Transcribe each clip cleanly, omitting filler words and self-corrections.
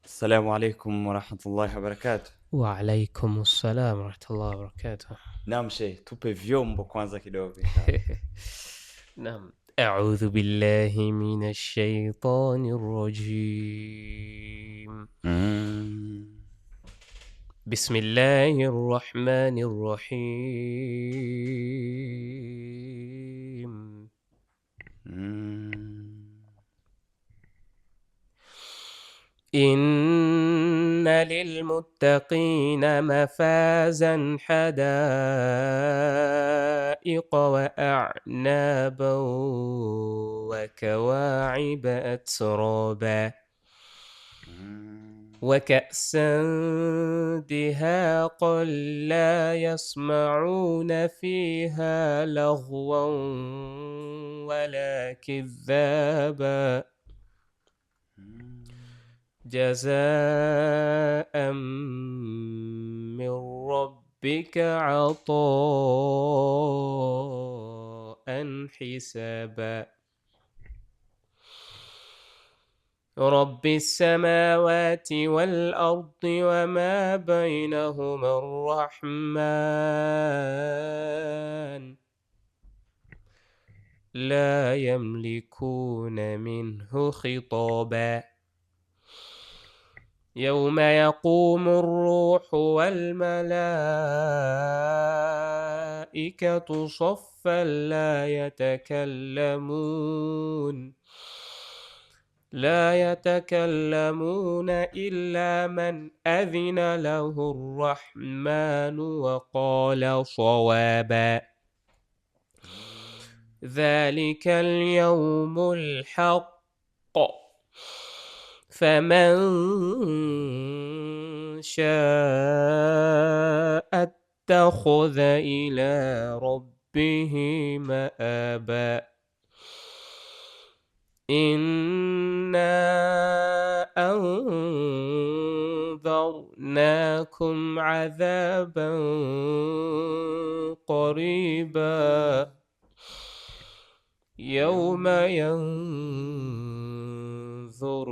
السلام عليكم ورحمة الله وبركاته. وعلaikum salam warahmatullahi wabarakatuh. Naam Sheikh, tupe vyombo kwanza kidogo inshallah. Naam. A'udhu billahi minash shaitanir rajim. Mm. Bismillahir rahmanir rahim. Mm. إن للمتقين مفازا حدائق وأعنابا وكواعب أترابا Mm. وكأسا دهاقا لا يسمعون فيها لغوا ولا كذابا جزاء من ربك عطاء حسابا رب السماوات والأرض وما بينهما الرحمن لا يملكون منه خطابا يوم يقوم الروح والملائكة صفا لا يتكلمون إلا من أذن له الرحمن وقال صوابا ذلك اليوم الحق فمن شاء اتخذ إلى ربه مآبا إنا أنذرناكم عذابا قريبا يوم ينظر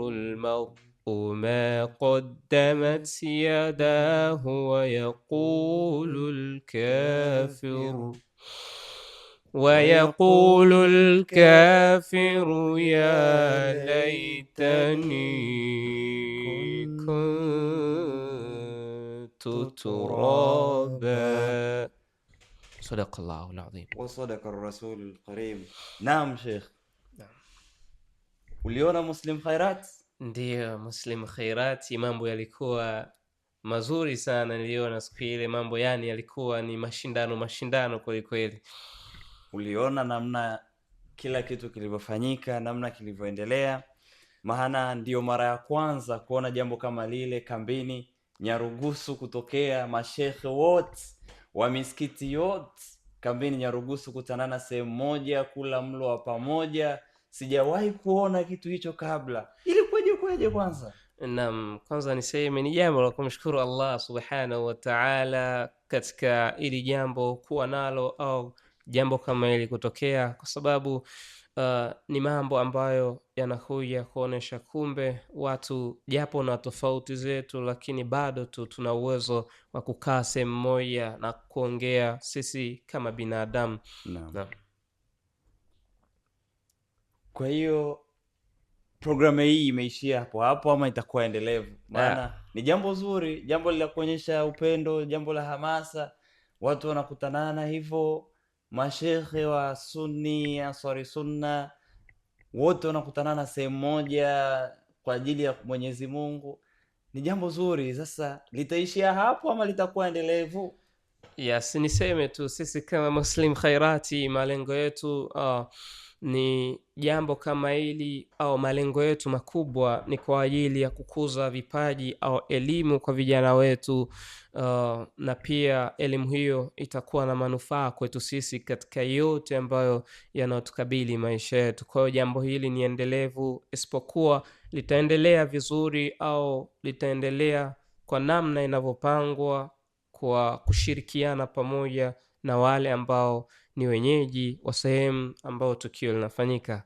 المرء ما قدمت يداه ويقول الكافر يا ليتني كنت ترابا. صدق الله العظيم. وصدق الرسول الكريم. Naam Sheikh. Naam. Uliona Muslim Khairat? Ndiyo, Muslim Khairati, mambo yalikuwa mazuri sana. Niliona siku ile mambo yani yalikuwa ni mashindano kweli kweli. Uliona namna kila kitu kilivyofanyika, namna kilivyoendelea? Maana ndiyo mara ya kwanza kuona jambo kama lile kambini Nyarugusu, kutokea mashekhe wote wa misikiti yote kambini Nyarugusu kutanana sehemu moja, kula mlo wa pamoja. Sijawahi kuona kitu hicho kabla. Ilikuwaje kwanza? Naam, kwanza niseme ni jambo la kumshukuru Allah subhanahu wa ta'ala katika ili jambo kuwa nalo au jambo kama hili kutokea, kwa sababu ni mambo ambayo yanakuja kuonesha kumbe watu japo na tofauti zetu, lakini bado tu tuna uwezo wa kukaa sehemu moja na kuongea sisi kama binadamu. Naam. Kwa hiyo programu hii imeishia hapo hapo ama itakuwa endelevu? Maana ni jambo zuri, jambo la kuonyesha upendo, jambo la hamasa, watu wanakutanana hivyo, mashekhe wa Sunni, Ansari Sunna wote wanakutanana sehemu moja kwa ajili ya Mwenyezi Mungu. Ni jambo zuri. Sasa litaishia hapo ama litakuwa endelevu? Yes, niseme tu sisi kama Muslim Khairati malengo yetu ni jambo kama hili, au malengo yetu makubwa ni kwa ajili ya kukuza vipaji au elimu kwa vijana wetu, na pia elimu hiyo itakuwa na manufaa kwetu sisi katika yote ambayo yanayotukabili maisha yetu. Kwa hiyo jambo hili ni endelevu, isipokuwa litaendelea vizuri au litaendelea kwa namna inavyopangwa kwa kushirikiana pamoja na wale ambao ni wenyeji wa sehemu ambao tukio linafanyika.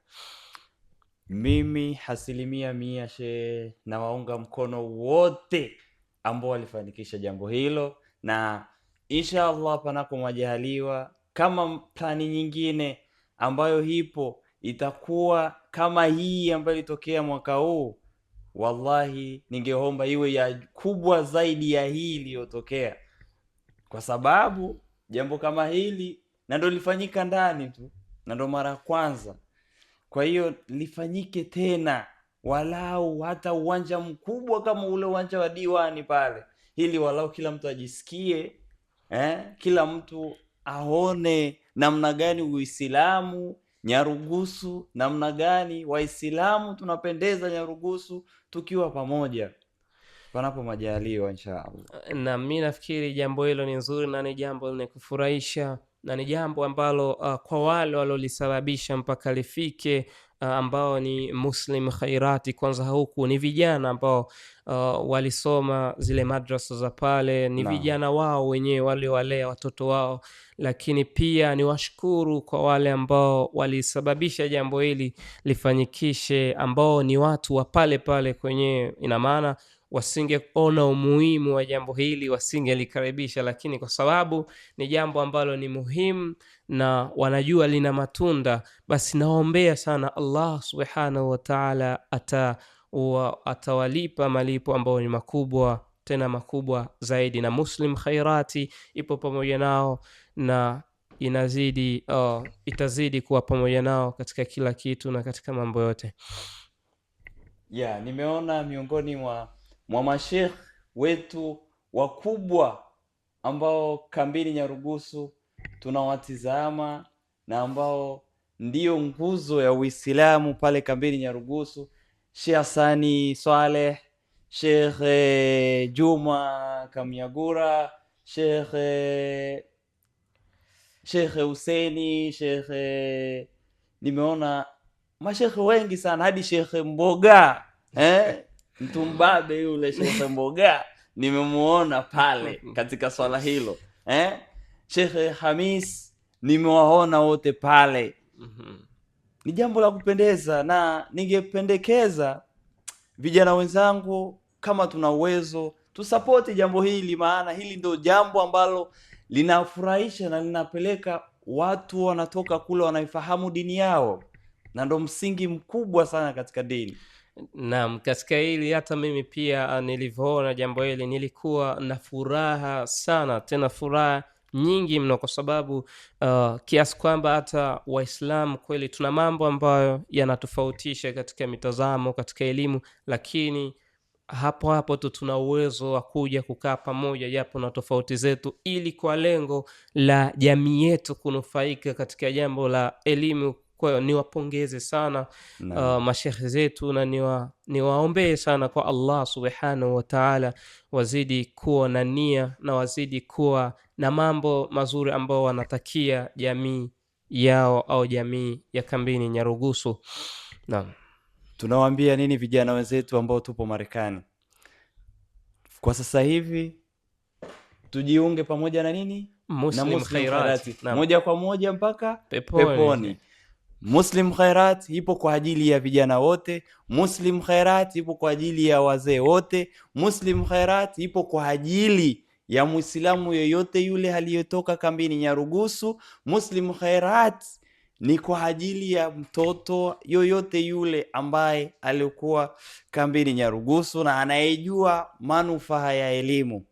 Mimi 100% na waunga mkono wote ambao walifanikisha jambo hilo, na insha Allah panako majaliwa, kama plani nyingine ambayo hipo itakuwa kama hii ambayo ilitokea mwaka huu, wallahi ningeomba iwe ya kubwa zaidi ya hii iliyotokea, kwa sababu jambo kama hili na ndo lifanyika ndani tu na ndo mara ya kwanza. Kwa hiyo lifanyike tena, walau hata uwanja mkubwa kama ule uwanja wa Diwani pale, ili walau kila mtu ajisikie kila mtu aone namna gani Uislamu Nyarugusu, namna gani Waislamu tunapendeza Nyarugusu tukiwa pamoja, panapo majaliwa inshallah. Na mimi nafikiri jambo hilo ni nzuri na ni jambo lenye kufurahisha na ni jambo ambalo kwa wale walolisababisha mpaka lifike, ambao ni Muslim Khairati, kwanza huku ni vijana ambao walisoma zile madrasa za pale, ni vijana wao wenyewe waliowalea watoto wao, lakini pia ni washukuru kwa wale ambao walisababisha jambo hili lifanyikishe, ambao ni watu wa pale pale kwenye, ina maana wasingeona umuhimu wa jambo hili wasingelikaribisha, lakini kwa sababu ni jambo ambalo ni muhimu na wanajua lina matunda, basi naombea sana Allah subhanahu wa ta'ala atawalipa malipo ambao ni makubwa, tena makubwa zaidi, na Muslim Khairati ipo pamoja nao na itazidi kuwa pamoja nao katika kila kitu na katika mambo yote. Nimeona miongoni mwa mashekh wetu wakubwa ambao kambini Nyarugusu tunawatizama na ambao ndio nguzo ya Uislamu pale kambini Nyarugusu, Sheikh Hasani Swaleh, Sheikh Juma Kamyagura, Sheikh Huseni, nimeona mashekhe wengi sana, hadi Sheikh Mboga Mtumbabe yule Sheikh Mboga nimemuona pale katika swala hilo. Sheikh Hamis nimewaona wote pale. Ni jambo la kupendeza, na ningependekeza vijana wenzangu, kama tuna uwezo tusapoti jambo hili, maana hili ndio jambo ambalo linafurahisha na linapeleka watu wanatoka kule wanaifahamu dini yao, na ndo msingi mkubwa sana katika dini. Naam, katika hili hata mimi pia nilivyoona jambo hili nilikuwa na furaha sana, tena furaha nyingi mno, kwa sababu kiasi kwamba hata Waislamu kweli tuna mambo ambayo yanatofautisha katika mitazamo, katika elimu, lakini hapo tu tuna uwezo wa kuja kukaa pamoja japo na tofauti zetu, ili kwa lengo la jamii yetu kunufaika katika jambo la elimu. Kwa hiyo niwapongeze sana mashekhe zetu, na niwaombee sana kwa Allah subhanahu wa ta'ala wazidi kuwa na nia na wazidi kuwa na mambo mazuri ambao wanatakia jamii yao au jamii ya kambini Nyarugusu. Naam. Tunawaambia nini vijana wenzetu ambao tupo Marekani kwa sasa hivi? Tujiunge pamoja na nini? Muslim Khairati. Moja kwa moja mpaka peponi. Muslim Khairati ipo kwa ajili ya vijana wote. Muslim Khairati ipo kwa ajili ya wazee wote. Muslim Khairati ipo kwa ajili ya Muislamu yoyote yule aliyotoka kambini Nyarugusu. Muslim Khairati ni kwa ajili ya mtoto yoyote yule ambaye alikuwa kambini Nyarugusu na anayejua manufaa ya elimu.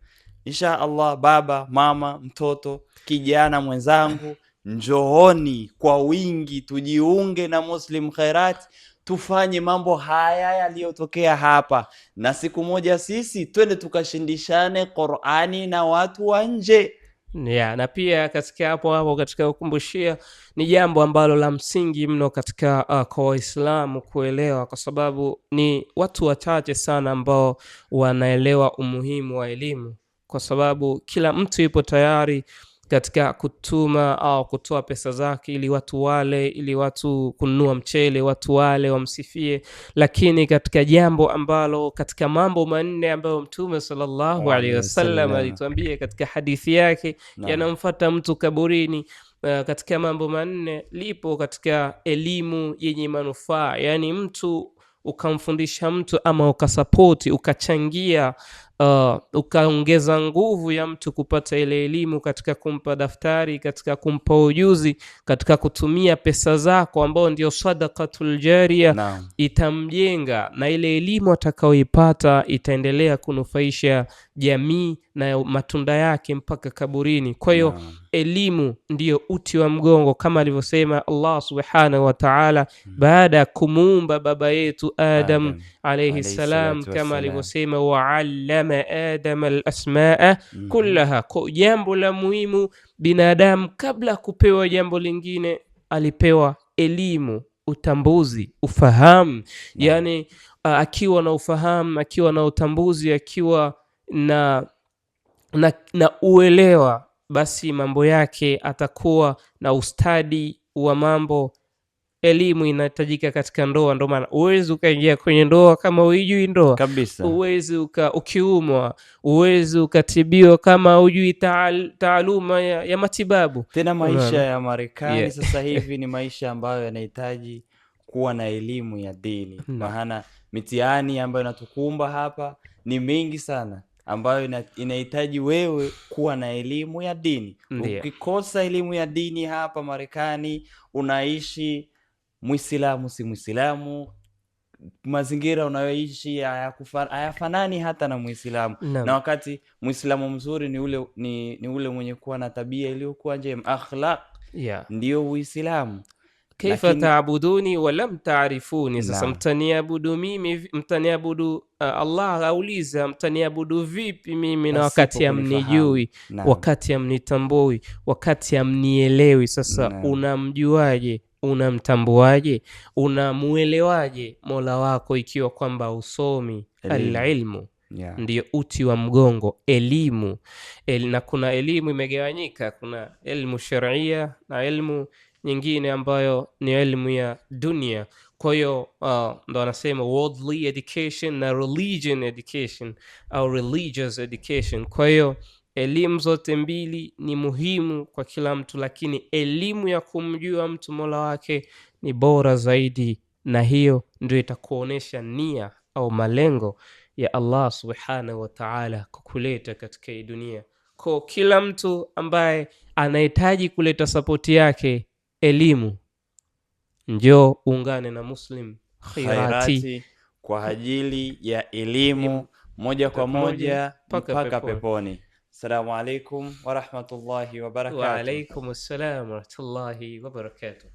Insha Allah, baba, mama, mtoto, kijana mwenzangu, njooni kwa wingi tujiunge na Muslim Khairati, tufanye mambo haya yaliyotokea hapa, na siku moja sisi twende tukashindishane Qur'ani na watu wa nje. Na pia katika hapo katika kukumbushia, ni jambo ambalo la msingi mno katika kwa Waislamu kuelewa, kwa sababu ni watu wachache sana ambao wanaelewa umuhimu wa elimu, kwa sababu kila mtu yupo tayari katika kutuma au kutoa pesa zake ili watu wale, ili watu kununua mchele, watu wale wamsifie. Lakini katika jambo ambalo, katika mambo manne ambayo Mtume sallallahu alaihi wasallam alituambia katika hadithi yake yanamfuata mtu kaburini, katika mambo manne lipo katika elimu yenye manufaa, yani mtu ukamfundisha mtu ama ukasapoti ukachangia, ukaongeza nguvu ya mtu kupata ile elimu, katika kumpa daftari, katika kumpa ujuzi, katika kutumia pesa zako ambao ndio sadaqatul jariya, itamjenga na ile elimu atakayoipata itaendelea kunufaisha jamii na matunda yake mpaka kaburini. Kwa hiyo elimu ndiyo uti wa mgongo, kama alivyosema Allah subhanahu wa ta'ala baada ya kumuumba baba yetu Adam alayhi salam, kama alivyosema wa'allama Adama al-asmaa kullaha. Kwa jambo la muhimu, binadamu kabla kupewa jambo lingine alipewa elimu, utambuzi, ufahamu. Yani akiwa na ufahamu, akiwa na utambuzi, akiwa na uelewa, basi mambo yake atakuwa na ustadi wa mambo. Elimu inahitajika katika ndoa, ndio maana uwezi ukaingia kwenye ndoa kama hujui ndoa kabisa. Uwezi ukiumwa, uwezi ukatibiwa kama hujui taaluma ya matibabu. Tena maisha ya Marekani sasa hivi ni maisha ambayo yanahitaji kuwa na elimu ya dini. Maana mitihani ambayo inatukumba hapa ni mingi sana, ambayo inahitaji wewe kuwa na elimu ya dini. Ukikosa elimu ya dini hapa Marekani, unaishi Muislamu si Muislamu, mazingira unayoishi hayafanani hata na Muislamu. Na wakati Muislamu mzuri ni ule mwenye kuwa na tabia iliyokuwa njema, akhlaq, ndio Uislamu. Kaifa taabuduni wa lam taarifuni. Sasa mtaniabudu mimi, mtaniabudu Allah auliza mtaniabudu vipi mimi na wakati amnijui, wakati amnitambui, wakati amnielewi. Sasa unamjuaje, unamtambuaje, unamuelewaje Mola wako ikiwa kwamba usomi? Al-ilmu ndio uti wa mgongo, elimu. Na kuna elimu imegawanyika, kuna elimu sharia na elimu nyingine ambayo ni elimu ya dunia. Kwa hiyo ndo anasema worldly education na religion education au religious education. Kwa hiyo elimu zote mbili ni muhimu kwa kila mtu, lakini elimu ya kumjua mtu Mola wake ni bora zaidi, na hiyo ndio itakuonesha nia au malengo ya Allah subhanahu wa ta'ala kukuleta katika hii dunia. Kwa kila mtu ambaye anahitaji kuleta sapoti yake elimu, njoo ungane na Muslim Khairati kwa ajili ya elimu moja kwa moja mpaka peponi. Assalamu alaikum wa rahmatullahi wa barakatuh. Wa alaikum assalam wa rahmatullahi wa barakatuh.